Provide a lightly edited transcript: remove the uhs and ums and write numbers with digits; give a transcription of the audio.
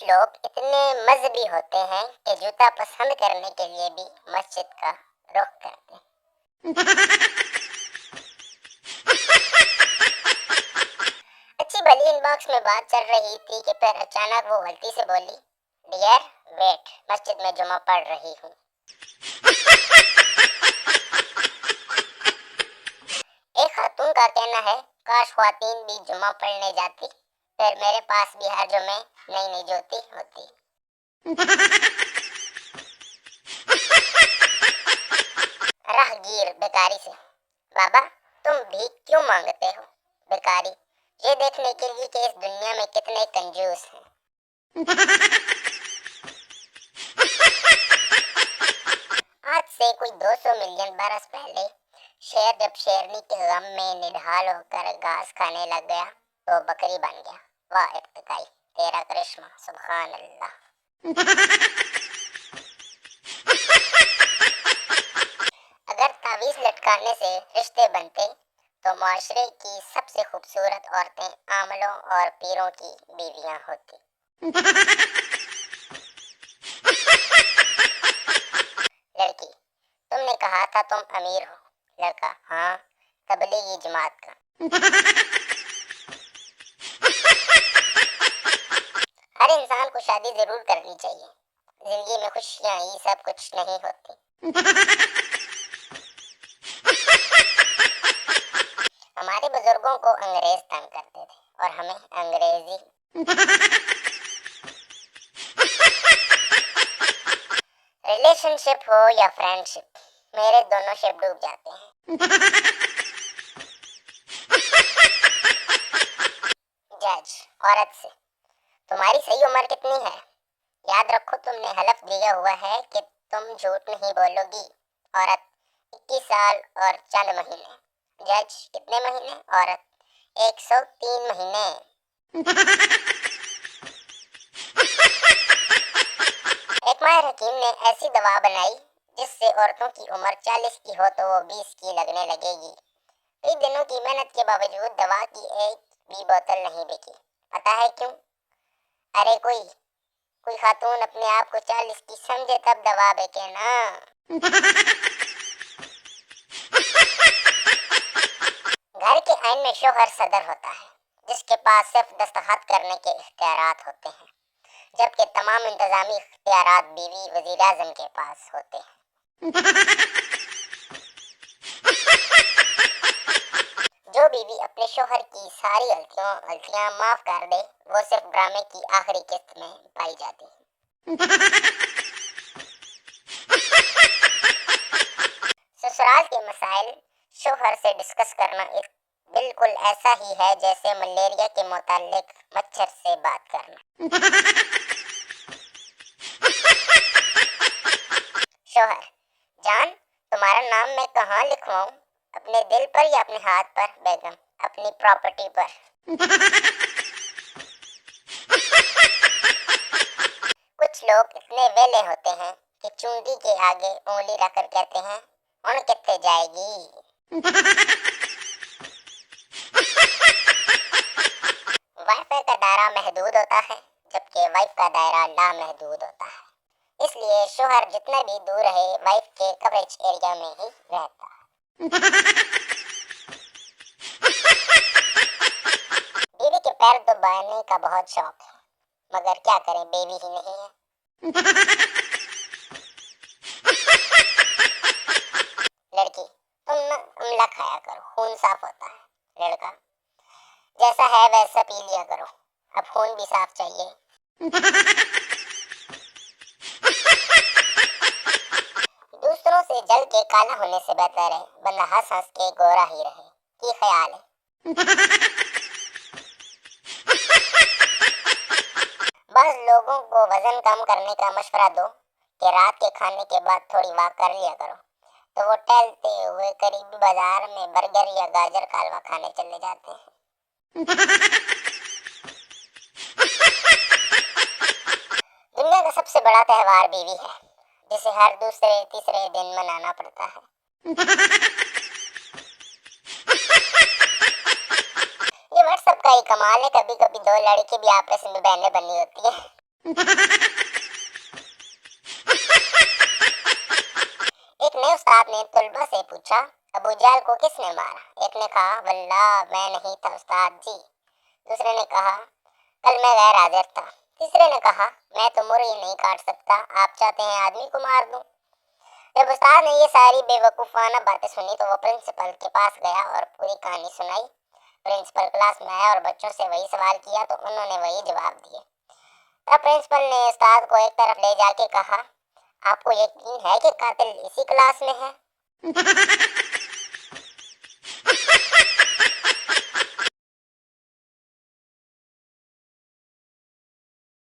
کچھ لوگ اتنے مذہبی ہوتے ہیں کہ جوتا پسند کرنے کے لیے بھی مسجد کا رخ کرتے ہیں۔ اچھی بھلی ان باکس میں بات چل رہی تھی کہ پھر اچانک وہ غلطی سے بولی، ڈیئر ویٹ، مسجد میں جمعہ پڑھ رہی ہوں۔ ایک خاتون کا کہنا ہے، کاش خواتین بھی جمعہ پڑھنے جاتی، پھر میرے پاس بھی ہر جمعے نئی نئی جوتی ہوتی۔ راہ گیر بیکاری سے، بابا تم بھی کیوں مانگتے ہو؟ بیکاری، یہ دیکھنے کے لیے کہ اس دنیا میں کتنے کنجوس ہیں۔ آج سے کوئی 200 ملین برس پہلے شیر جب شیرنی کے غم میں نڈھال ہو کر گھاس کھانے لگ گیا تو بکری بن گیا۔ واہ ارتقائی، تیرا کرشمہ، سبحان اللہ۔ اگر تعویذ لٹکانے سے رشتے بنتے تو معاشرے کی سب سے خوبصورت عورتیں عاملوں اور پیروں کی بیویاں ہوتی۔ لڑکی، تم نے کہا تھا تم امیر ہو۔ لڑکا، ہاں، تبلیغی جماعت کا۔ ہر انسان کو شادی ضرور کرنی چاہیے، زندگی میں خوشیاں ہی سب کچھ نہیں ہوتی۔ ہمارے بزرگوں کو انگریز تنگ کرتے تھے اور ہمیں انگریزی۔ ریلیشن شپ ہو یا فرینڈ شپ، میرے دونوں شپ ڈوب جاتے ہیں۔ جج عورت سے، تمہاری صحیح عمر کتنی ہے؟ یاد رکھو تم نے حلف دیا ہوا ہے کہ تم جھوٹ نہیں بولو گی۔ عورت، 21 سال اور چند مہینے۔ جج، کتنے مہینے؟ عورت، 103 مہینے۔ ایک ماہر حکیم نے ایسی دوا بنائی جس سے عورتوں کی عمر 40 کی ہو تو وہ 20 کی لگنے لگے گی۔ کئی دنوں کی محنت کے باوجود دوا کی ایک بھی بوتل نہیں بکی۔ پتہ ہے کیوں؟ ارے کوئی خاتون اپنے آپ کو 40 کی سمجھے تب دوا بیکے نا۔ گھر کے آئین میں شوہر صدر ہوتا ہے، جس کے پاس صرف دستخط کرنے کے اختیارات ہوتے ہیں، جبکہ تمام انتظامی اختیارات بیوی وزیر اعظم کے پاس ہوتے ہیں۔ جو بیوی اپنے شوہر کی ساری غلطیاں معاف کر دے وہ صرف ڈرامے کی آخری قسط میں پائی جاتی ہے۔ سسرال کے مسائل شوہر سے ڈسکس کرنا بالکل ایسا ہی ہے جیسے ملیریا کے متعلق مچھر سے بات کرنا۔ شوہر، جان تمہارا نام میں کہاں لکھواؤں؟ اپنے دل پر یا اپنے ہاتھ پر؟ بیگم، اپنی پراپرٹی پر۔ کچھ لوگ اتنے ویلے ہوتے ہیں کہ چونڈی کے آگے انگلی رکھ کر کہتے ہیں، ان کتے جائے گی۔ وائی فائی کا دائرہ محدود ہوتا ہے جبکہ وائف کا دائرہ لامحدود ہوتا ہے، اس لیے شوہر جتنا بھی دور رہے وائف کے کوریج ایریا میں ہی رہتا ہے۔ بیوی کے پیر دبانے کا بہت شوق ہے، مگر کیا کریں بیوی ہی نہیں ہے۔ لڑکی، تم نہ املا کھایا کرو، خون صاف ہوتا ہے۔ لڑکا، جیسا ہے ویسا پی لیا کرو، اب خون بھی صاف چاہیے۔ دوسروں سے جل کے کالا ہونے سے بہتر ہے بندہ ہنس ہنس کے گورا ہی رہے۔ کی خیال ہے؟ بعض لوگوں کو وزن کم کرنے کا مشورہ دو کہ رات کے کھانے کے بعد تھوڑی واک کر لیا کرو، تو وہ ٹہلتے ہوئے قریبی بازار میں برگر یا گاجر کا حلوہ کھانے چلے جاتے ہیں۔ دنیا کا سب سے بڑا تہوار بیوی ہے، جسے ہر دوسرے تیسرے دن منانا پڑتا ہے۔ یہ واٹس ایپ کا ہی کمال ہے، کبھی کبھی دو لڑکی بھی آپس میں بہنیں بنی ہوتی ہیں۔ ایک نئے استاد نے طلبہ سے پوچھا، ابو جہل کو کس نے مارا؟ ایک نے کہا، واللہ میں نہیں تھا استاد جی۔ دوسرے نے کہا، کل میں غیر حاضر تھا۔ تیسرے نے کہا، میں تو مرغی نہیں کاٹ سکتا، آپ چاہتے ہیں آدمی کو مار دوں؟ جب استاد نے یہ ساری بے وقوفانہ باتیں سنی تو وہ پرنسپل کے پاس گیا اور پوری کہانی سنائی۔ پرنسپل کلاس میں آیا اور بچوں سے وہی سوال کیا تو انہوں نے وہی جواب دیے۔ تب پرنسپل نے استاد کو ایک طرف لے جا کے کہا، آپ کو یقین ہے کہ قاتل اسی کلاس میں ہے؟